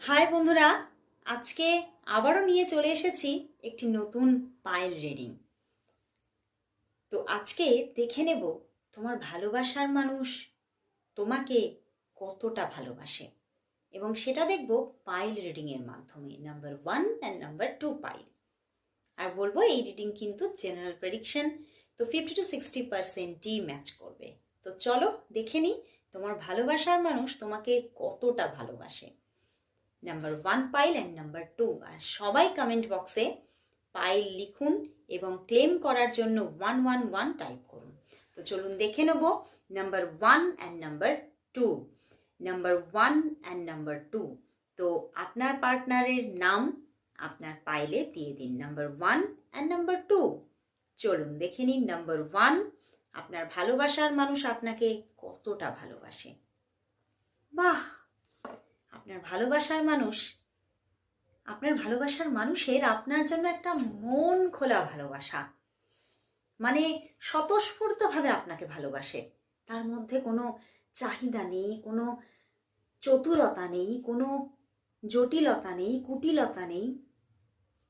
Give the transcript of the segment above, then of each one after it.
High বন্ধুরা, আজকে আবারও নিয়ে চলে এসেছি একটি নতুন পাইল রিডিং। তো আজকে দেখে নেব তোমার ভালোবাসার মানুষ তোমাকে কতটা ভালোবাসে, এবং সেটা দেখব পাইল রিডিংয়ের মাধ্যমে। Number 1 and number 2 pile. আর বলবো এই রিডিং কিন্তু জেনারেল প্রেডিকশন, তো 50-60%ই ম্যাচ করবে। তো চলো দেখে নিই তোমার ভালোবাসার মানুষ তোমাকে কতটা ভালোবাসে। নাম্বার 1 পাইল অ্যান্ড নাম্বার 2। আর সবাই কমেন্ট বক্সে পাইল লিখুন এবং ক্লেম করার জন্য 111 টাইপ করুন। তো চলুন দেখে নেব number 1 and number 2। Number 1 and number 2। তো আপনার পার্টনারের নাম আপনার পাইলে দিয়ে দিন, নাম্বার 1 অ্যান্ড নাম্বার 2। চলুন দেখে নিন নাম্বার 1, আপনার ভালোবাসার মানুষ আপনাকে কতটা ভালোবাসে। বাহ, আপনার ভালোবাসার মানুষের আপনার জন্য একটা মন খোলা ভালোবাসা, মানে স্বতঃস্ফূর্তভাবে আপনাকে ভালোবাসে। তার মধ্যে কোনো চাহিদা নেই, কোনো চতুরতা নেই, কোনো জটিলতা নেই, কুটিলতা নেই।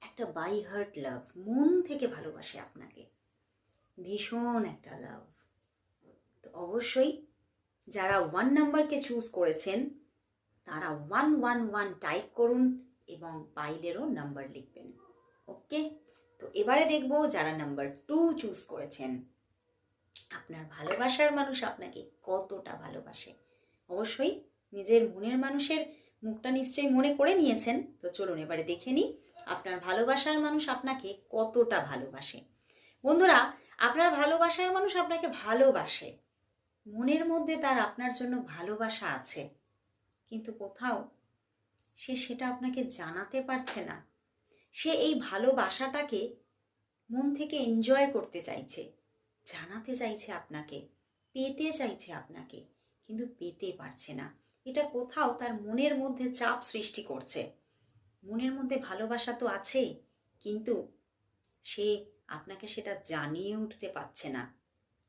একটা বাই হার্ট লাভ, মন থেকে ভালোবাসে আপনাকে, ভীষণ একটা লাভ। তো অবশ্যই যারা 1 নাম্বারকে চুজ করেছেন তারা 111 টাইপ করুন এবং পাইলেরও নাম্বার লিখবেন। ওকে, তো এবারে দেখব যারা নাম্বার 2 চুজ করেছেন, আপনার ভালোবাসার মানুষ আপনাকে কতটা ভালোবাসে। অবশ্যই নিজের মনের মানুষের মুখটা নিশ্চয়ই মনে করে নিয়েছেন। তো চলুন এবারে দেখে নিই আপনার ভালোবাসার মানুষ আপনাকে কতটা ভালোবাসে। বন্ধুরা, আপনার ভালোবাসার মানুষ আপনাকে ভালোবাসে, মনের মধ্যে তার আপনার জন্য ভালোবাসা আছে, কিন্তু কোথাও সে সেটা আপনাকে জানাতে পারছে না। সে এই ভালোবাসাটাকে মন থেকে এনজয় করতে চাইছে, জানাতে চাইছে আপনাকে, পেতে চাইছে আপনাকে, কিন্তু পেতে পারছে না। এটা কোথাও তার মনের মধ্যে চাপ সৃষ্টি করছে। মনের মধ্যে ভালোবাসা তো আছে, কিন্তু সে আপনাকে সেটা জানিয়ে উঠতে পারছে না।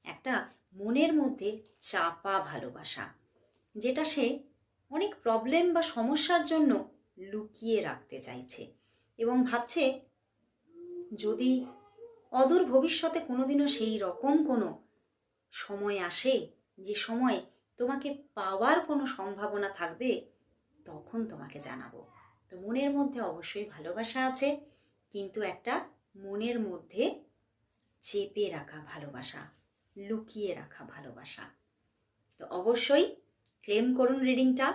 একটা মনের মধ্যে চাপা ভালোবাসা, যেটা সে অনেক প্রবলেম বা সমস্যার জন্য লুকিয়ে রাখতে চাইছে, এবং ভাবছে যদি অদূর ভবিষ্যতে কোনোদিনও সেই রকম কোনো সময় আসে যে সময় তোমাকে পাওয়ার কোনো সম্ভাবনা থাকবে, তখন তোমাকে জানাবো। তো মনের মধ্যে অবশ্যই ভালোবাসা আছে, কিন্তু একটা মনের মধ্যে চেপে রাখা ভালোবাসা, লুকিয়ে রাখা ভালোবাসা। তো অবশ্যই ক্লেম করুন রিডিংটা